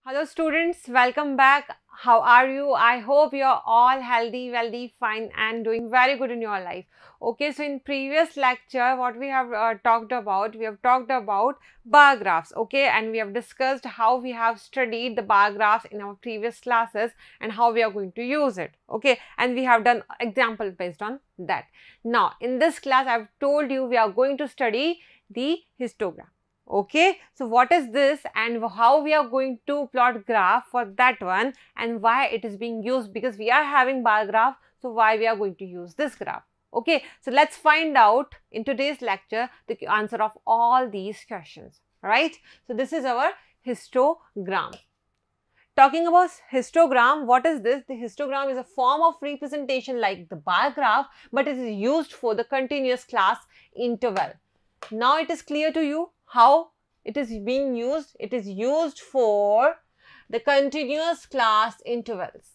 Hello students, welcome back. How are you? I hope you are all healthy, wealthy, fine and doing very good in your life. Okay, so in previous lecture what we have talked about, bar graphs, okay, and we have discussed how we have studied the bar graphs in our previous classes and how we are going to use it, okay, and we have done example based on that. Now in this class I have told you we are going to study the histogram. Okay, so what is this and how we are going to plot graph for that one and why it is being used, because we are having bar graph, so why we are going to use this graph. Okay, so let's find out in today's lecture the answer of all these questions, right? So this is our histogram. Talking about histogram, what is this? The histogram is a form of representation like the bar graph, but it is used for the continuous class interval. Now it is clear to you how it is being used. It is used for the continuous class intervals,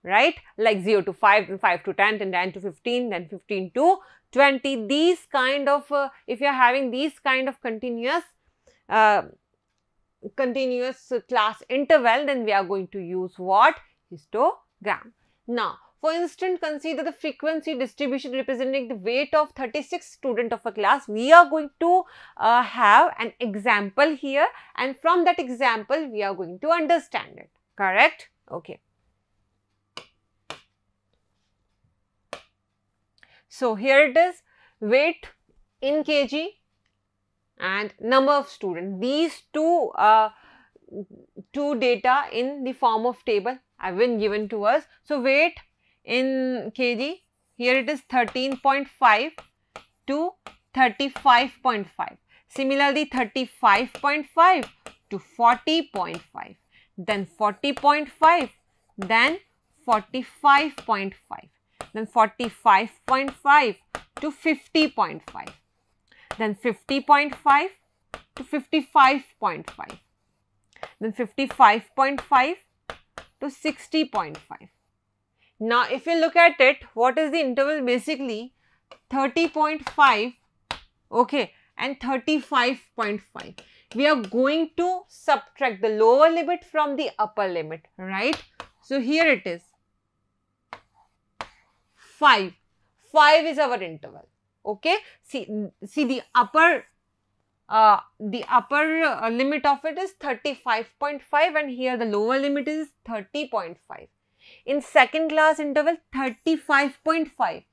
right? Like 0 to 5, then 5 to 10, then 10 to 15, then 15 to 20. These kind of, if you are having these kind of continuous class interval, then we are going to use what? Histogram. Now, for instance, consider the frequency distribution representing the weight of 36 students of a class. We are going to have an example here, and from that example, we are going to understand it. Correct? Okay. So, here it is, weight in kg and number of students. These two data in the form of table have been given to us. So, weight in kg, here it is 13.5 to 35.5. Similarly, 35.5 to 40.5, then 40.5, then 45.5, then 45.5 to 50.5, then 50.5 to 55.5, then 55.5 to 60.5. Now, if you look at it, what is the interval? Basically 30.5, okay, and 35.5. We are going to subtract the lower limit from the upper limit, right? So, here it is 5. 5 is our interval, okay. See the upper limit of it is 35.5 and here the lower limit is 30.5. In second class interval, 35.5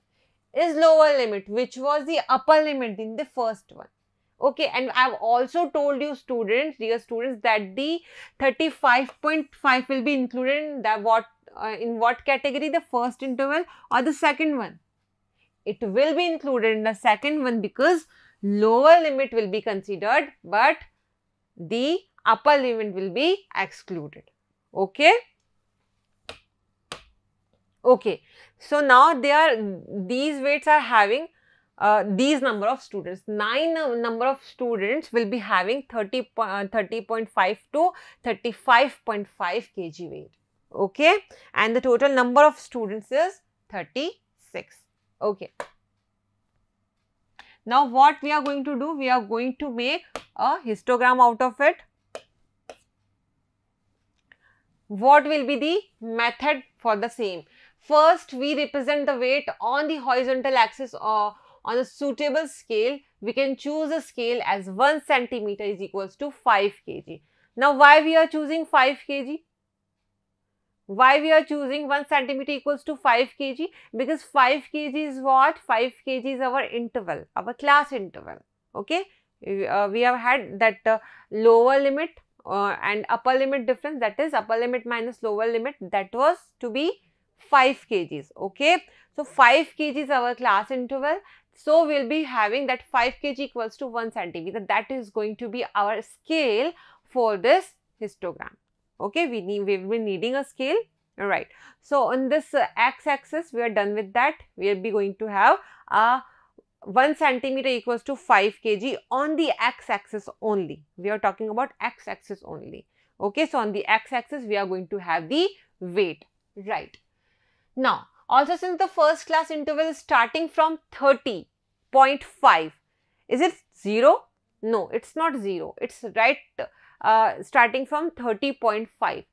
is lower limit, which was the upper limit in the first one. Okay, and I have also told you students, dear students, that the 35.5 will be included in that in what category? The first interval or the second one? It will be included in the second one because lower limit will be considered, but the upper limit will be excluded. Okay. Okay, so now these weights are having these number of students. 9 number of students will be having 30.5 to 35.5 kg weight. Okay, and the total number of students is 36. Okay. Now what we are going to do? We are going to make a histogram out of it. What will be the method for the same? First, we represent the weight on the horizontal axis or on a suitable scale. We can choose a scale as 1 centimeter is equals to 5 kg. Now, why we are choosing 5 kg? Why we are choosing 1 centimeter equals to 5 kg? Because 5 kg is what? 5 kg is our interval, our class interval. Okay, we have had that lower limit and upper limit difference, that is upper limit minus lower limit, that was to be 5 kgs. Okay, so 5 kg is our class interval. So, we will be having that 5 kg equals to 1 centimeter. That is going to be our scale for this histogram. Okay, we will be needing a scale. All right. So, on this x-axis, we are done with that. We will be going to have 1 centimeter equals to 5 kg on the x-axis only. We are talking about x-axis only. Okay, so on the x-axis, we are going to have the weight, right? Now, also since the first class interval is starting from 30.5, is it 0? No, it's not 0. It's right starting from 30.5.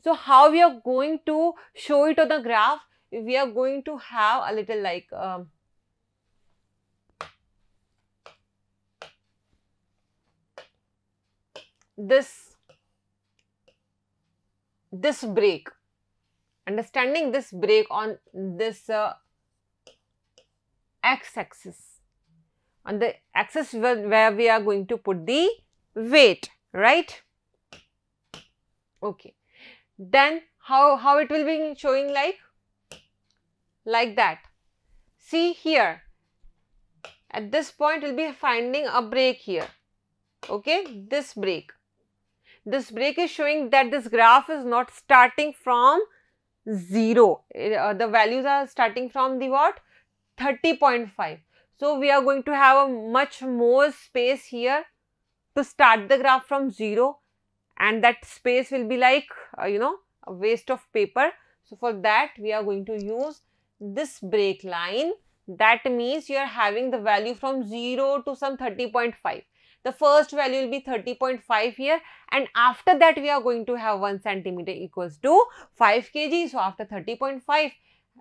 So how we are going to show it on the graph? We are going to have a little like this break. Understanding this break on this x-axis, on the axis where we are going to put the weight, right? Okay. Then how it will be showing like that. See here, at this point we'll be finding a break here. Okay, this break is showing that this graph is not starting from 0. The values are starting from the what? 30.5. So we are going to have a much more space here to start the graph from 0, and that space will be like a waste of paper. So for that we are going to use this break line. That means you are having the value from 0 to some 30.5. The first value will be 30.5 here, and after that we are going to have 1 centimeter equals to 5 kg. So after 30.5,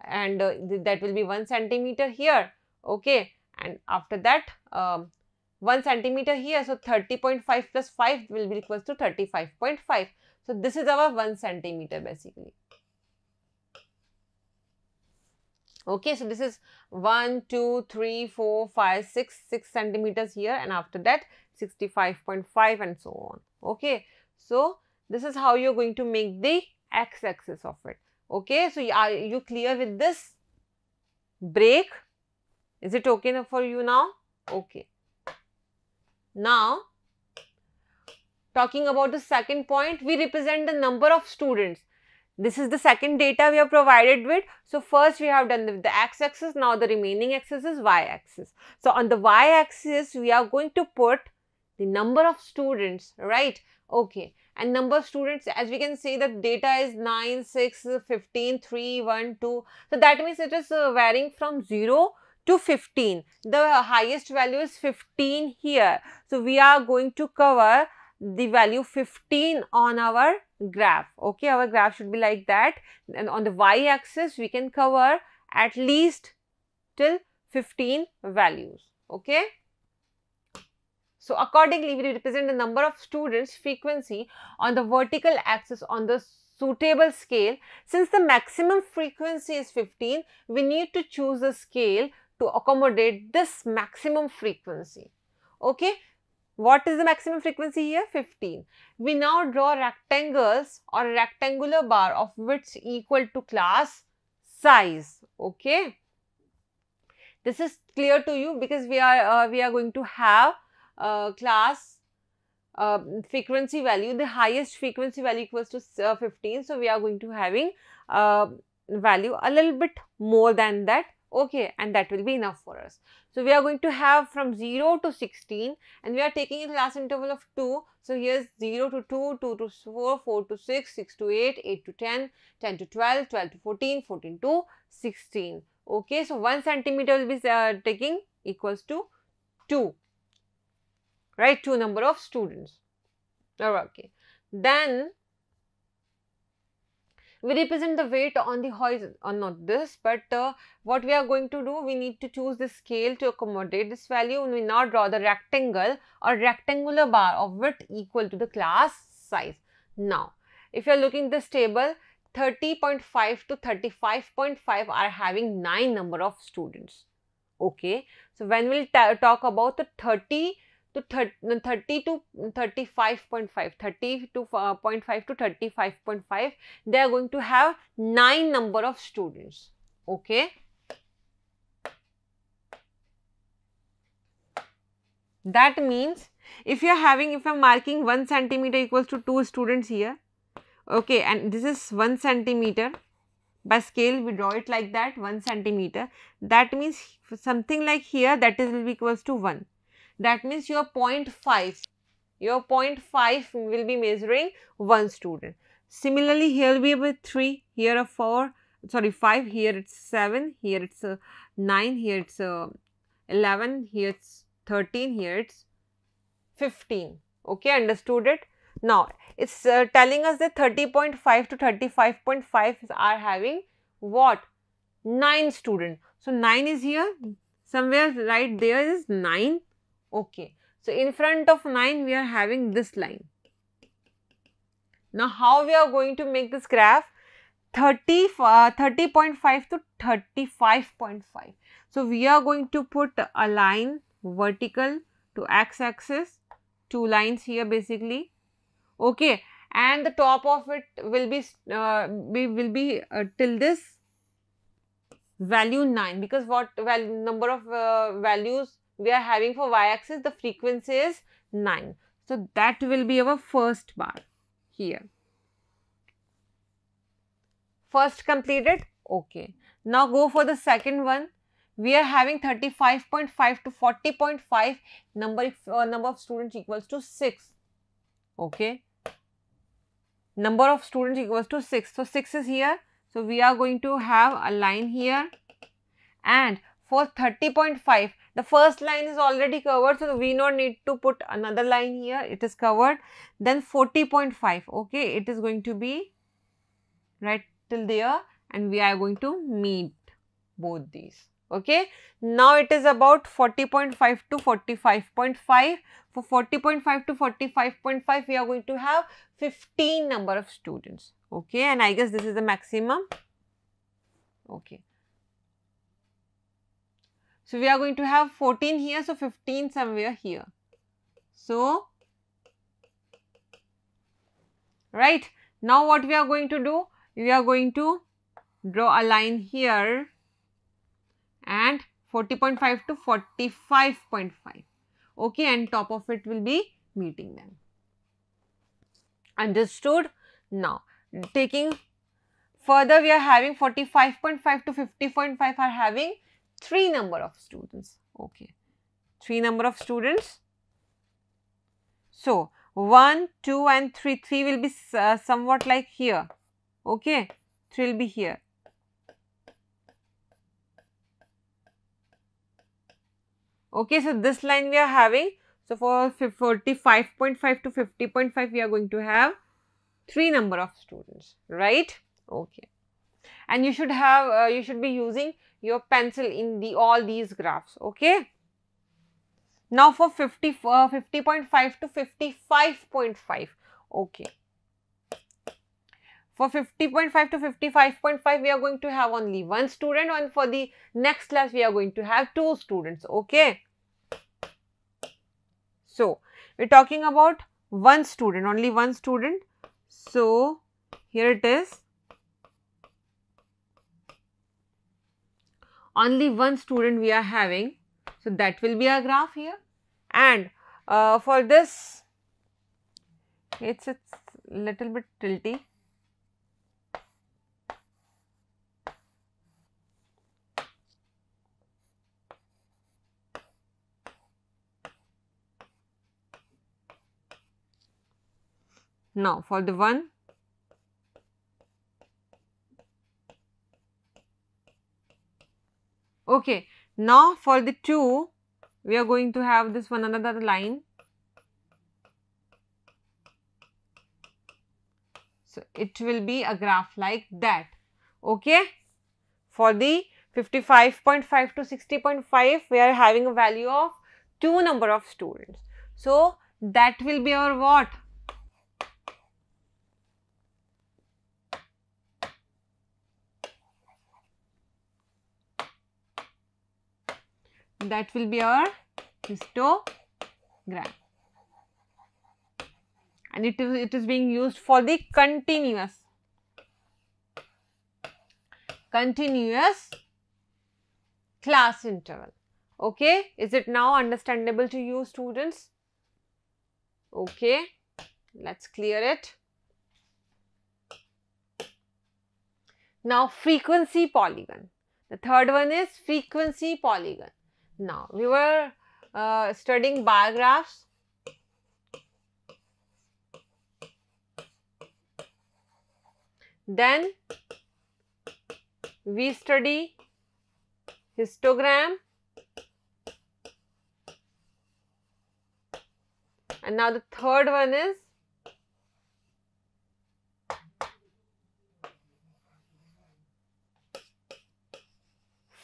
and that will be 1 centimeter here. Okay, and after that 1 centimeter here. So 30.5 plus 5 will be equals to 35.5. So this is our 1 centimeter basically. Okay, so this is 1, 2, 3, 4, 5, 6 centimeters here, and after that 65.5 and so on. Okay, so this is how you're going to make the x-axis of it. Okay, so are you clear with this break? Is it okay for you now? Okay. Now, talking about the second point, we represent the number of students. This is the second data we are provided with. So first we have done the x-axis, now the remaining axis is y-axis. So on the y-axis we are going to put the number of students, right? Okay, and number of students, as we can see, the data is 9, 6, 15, 3, 1, 2. So that means it is varying from 0 to 15. The highest value is 15 here. So we are going to cover the value 15 on our graph. Okay, our graph should be like that, and on the y-axis we can cover at least till 15 values. Okay, so accordingly we represent the number of students frequency on the vertical axis on the suitable scale. Since the maximum frequency is 15, we need to choose a scale to accommodate this maximum frequency. Okay, what is the maximum frequency here? 15. We now draw rectangles or a rectangular bar of width equal to class size. Okay, this is clear to you because we are going to have class frequency value. The highest frequency value equals to 15. So we are going to having value a little bit more than that. Okay, and that will be enough for us. So we are going to have from 0 to 16, and we are taking a class interval of 2. So here's 0 to 2, 2 to 4, 4 to 6, 6 to 8, 8 to 10, 10 to 12, 12 to 14, 14 to 16. Okay, so 1 centimeter will be taking equals to 2, right? 2 number of students. Okay, then we represent the weight on the horizon, or not this, but what we are going to do, we need to choose the scale to accommodate this value, and we now draw the rectangle or rectangular bar of width equal to the class size. Now, if you are looking this table, 30.5 to 35.5 are having 9 number of students. Okay, so when we'll talk about the 30 to 30 to 35.5, 30 to 0.5 to 35.5, they are going to have 9 number of students. Okay, that means if I'm marking 1 centimeter equals to 2 students here. Okay, and this is 1 centimeter. By scale we draw it like that, 1 centimeter. That means something like here, that is will be equals to 1. That means your 0.5 will be measuring 1 student. Similarly, here will be with 3, here a 4, sorry 5, here it's 7, here it's 9, here it's 11, here it's 13, here it's 15. Okay, understood it? Now, it's telling us that 30.5 to 35.5 are having what? 9 students. So, 9 is here, somewhere right there is 9. Okay. So, in front of 9 we are having this line. Now, how we are going to make this graph? 30.5 to 35.5. So, we are going to put a line vertical to x-axis, 2 lines here basically. Okay, and the top of it will be till this value 9, because what number of values we are having for y-axis, the frequency is 9. So, that will be our first bar here. First completed. Okay. Now, go for the second one. We are having 35.5 to 40.5, number of students equals to 6. Okay. Number of students equals to 6. So, 6 is here. So, we are going to have a line here, and for 30.5, the first line is already covered. So, we don't need to put another line here. It is covered. Then 40.5. Okay. It is going to be right till there, and we are going to meet both these. Okay. Now, it is about 40.5 to 45.5. For 40.5 to 45.5, we are going to have 15 number of students. Okay. And I guess this is the maximum. Okay. So, we are going to have 14 here. So, 15 somewhere here. So, right. Now, what we are going to do? We are going to draw a line here and 40.5 to 45.5. Okay, and top of it will be meeting them. Understood? Now, taking further, we are having 45.5 to 50.5 are having 3 number of students. Okay, 3 number of students. So, 1, 2 and 3, 3 will be somewhat like here. Okay, 3 will be here. Okay, so this line we are having. So, for 45.5 to 50.5, we are going to have 3 number of students, right? Okay. And you should have, you should be using your pencil in all these graphs, okay? Now, for 50.5 to 55.5, okay. For 50.5 to 55.5, we are going to have only 1 student, and for the next class, we are going to have 2 students, okay. So, we are talking about 1 student, only 1 student. So, here it is. Only 1 student we are having. So, that will be our graph here. And for this, it's little bit tilty. Now, for the 1, okay. Now, for the 2, we are going to have this one another line. So, it will be a graph like that, okay. For the 55.5 to 60.5, we are having a value of 2 number of students. So, that will be our what? That will be our histogram, and it is being used for the continuous class interval. Okay, is it now understandable to you, students? Okay, let's clear it. Now, frequency polygon. The third one is frequency polygon. Now, we were studying bar graphs. Then, we study histogram. And now, the third one is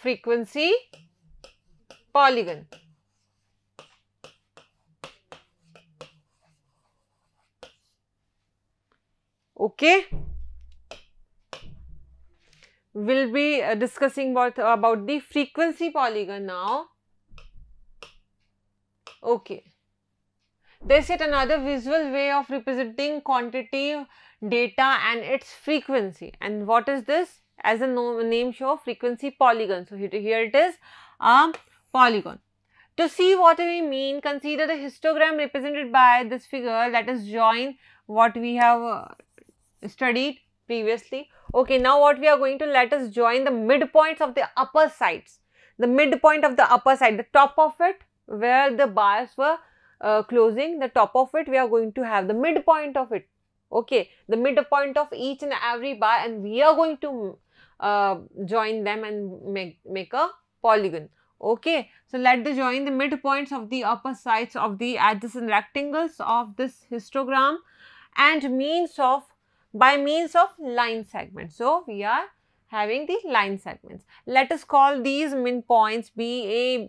frequency polygon. Okay, we'll be discussing about the frequency polygon now. Okay, there's yet another visual way of representing quantitative data and its frequency. And what is this? As the name show, frequency polygon. So here it is, a polygon. To see what we mean, consider the histogram represented by this figure. Let us join what we have studied previously. Okay, now what we are going to, let us join the midpoints of the upper sides. The midpoint of the upper side, the top of it, where the bars were closing, the top of it, we are going to have the midpoint of it. Okay, the midpoint of each and every bar, and we are going to join them and make a polygon. Okay, so let us join the midpoints of the upper sides of the adjacent rectangles of this histogram and by means of line segments. So we are having the line segments. Let us call these midpoints B,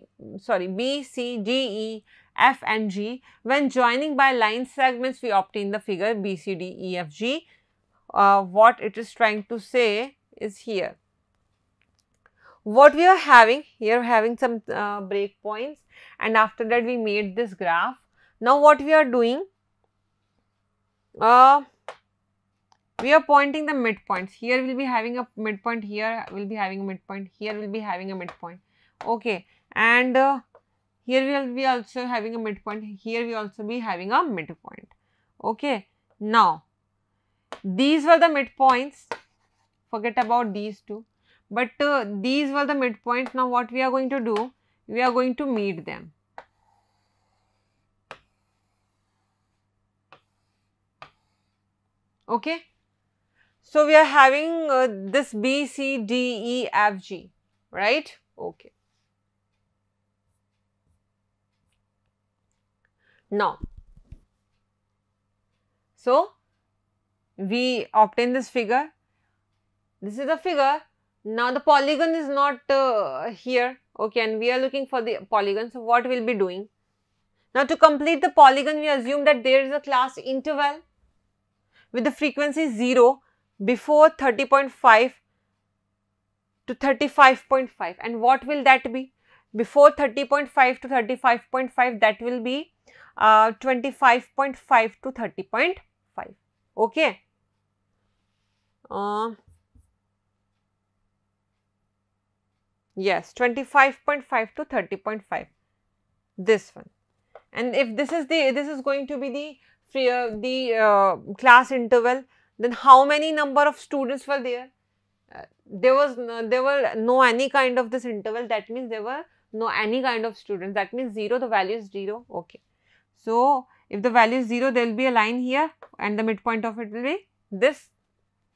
C, D, E, F and G. When joining by line segments, we obtain the figure B, C, D, E, F, G. What it is trying to say is here. What we are having here, having some breakpoints, and after that we made this graph. Now what we are doing, we are pointing the midpoints. Here we will be having a midpoint, here we will be having a midpoint, here we will be having a midpoint. Okay, and here we will be also having a midpoint, here we also be having a midpoint. Okay, now these were the midpoints, forget about these two, but these were the midpoints. Now what we are going to do, we are going to meet them. Okay, so we are having this B, C, D, E, F, G, right? Okay. Now, so we obtain this figure. This is the figure. Now the polygon is not here. Okay, and we are looking for the polygon. So what we'll be doing? Now to complete the polygon, we assume that there is a class interval with the frequency 0 before 30.5 to 35.5. And what will that be? Before 30.5 to 35.5, that will be 25.5 to 30.5. Okay. Yes, 25.5 to 30.5, this one. And if this is going to be the class interval, then how many number of students were there? There were no any kind of this interval, that means there were no any kind of students, that means 0, the value is 0. Okay, so if the value is 0, there will be a line here and the midpoint of it will be this.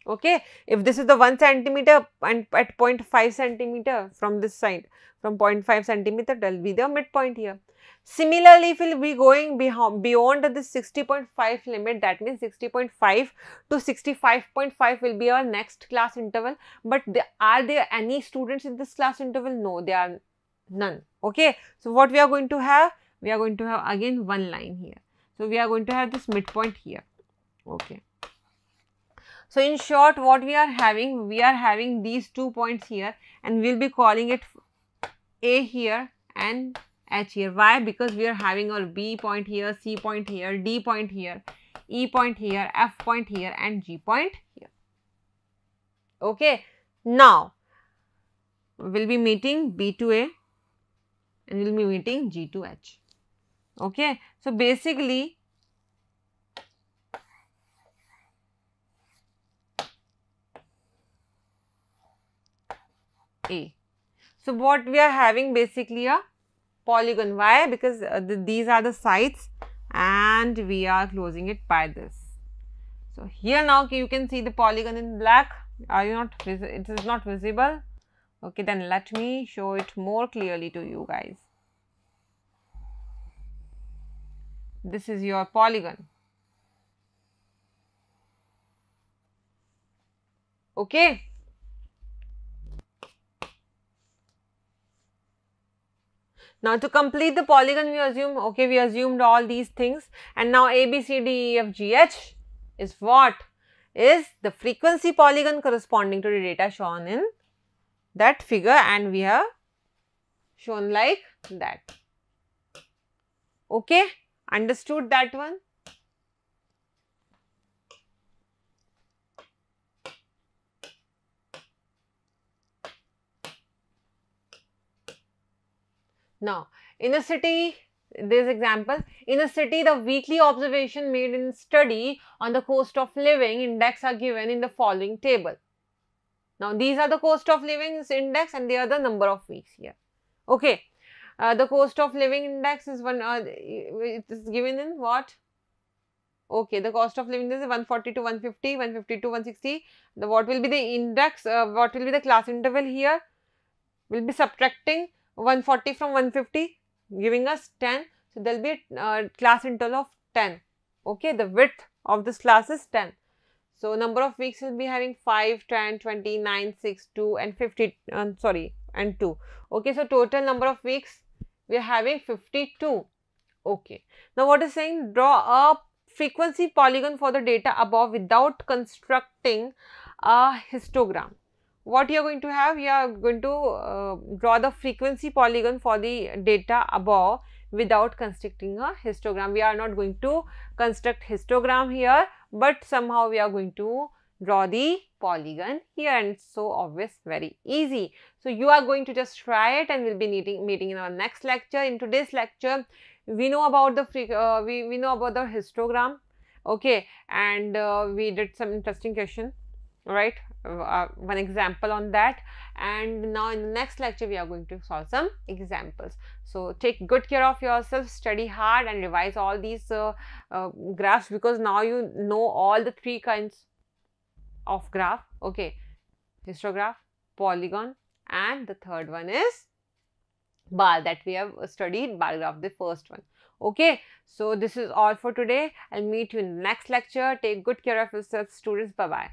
Okay, if this is the 1 centimeter and at 0.5 centimeter from this side, from 0.5 centimeter, that will be the midpoint here. Similarly, if we will be going beyond this 60.5 limit, that means 60.5 to 65.5 will be our next class interval. But are there any students in this class interval? No, there are none. Okay, so what we are going to have? We are going to have again one line here. So we are going to have this midpoint here. Okay. So in short, what we are having these 2 points here, and we will be calling it A here and H here. Why? Because we are having our B point here, C point here, D point here, E point here, F point here and G point here. Okay. Now, we will be meeting B to A and we will be meeting G to H. Okay. So, basically, A. So, what we are having basically a polygon. Why? Because these are the sides and we are closing it by this. So, here now you can see the polygon in black. Are you not, it is not visible? Okay, then let me show it more clearly to you guys. This is your polygon. Okay. Now to complete the polygon, we assume, okay, we assumed all these things, and now A, B, C, D, E, F, G, H is what? Is the frequency polygon corresponding to the data shown in that figure, and we have shown like that. Okay, understood that one? Now, in a city, this example, in a city, the weekly observation made in study on the cost of living index are given in the following table. Now, these are the cost of living index and they are the number of weeks here. Okay, the cost of living index is it is given in what? Okay, the cost of living is 140 to 150, 150 to 160. What will be the index? What will be the class interval here? We'll be subtracting 140 from 150, giving us 10. So, there will be a class interval of 10. Okay, the width of this class is 10. So, number of weeks will be having 5, 10, 20, 9, 6, 2 and 50, and 2. Okay, so total number of weeks we are having 52. Okay. Now, what is saying? Draw a frequency polygon for the data above without constructing a histogram. What you are going to have? You are going to draw the frequency polygon for the data above without constructing a histogram. We are not going to construct histogram here, but somehow we are going to draw the polygon here, and it's so obvious, very easy. So, you are going to just try it, and we will be meeting in our next lecture. In today's lecture, we know about the we know about the histogram, okay, and we did some interesting question, right, one example on that, and now in the next lecture we are going to solve some examples. So, take good care of yourself, study hard and revise all these graphs, because now you know all the 3 kinds of graph, okay, histograph, polygon, and the third one is bar, that we have studied bar graph, the first one. Okay, so this is all for today. I'll meet you in the next lecture. Take good care of yourself, students. Bye bye.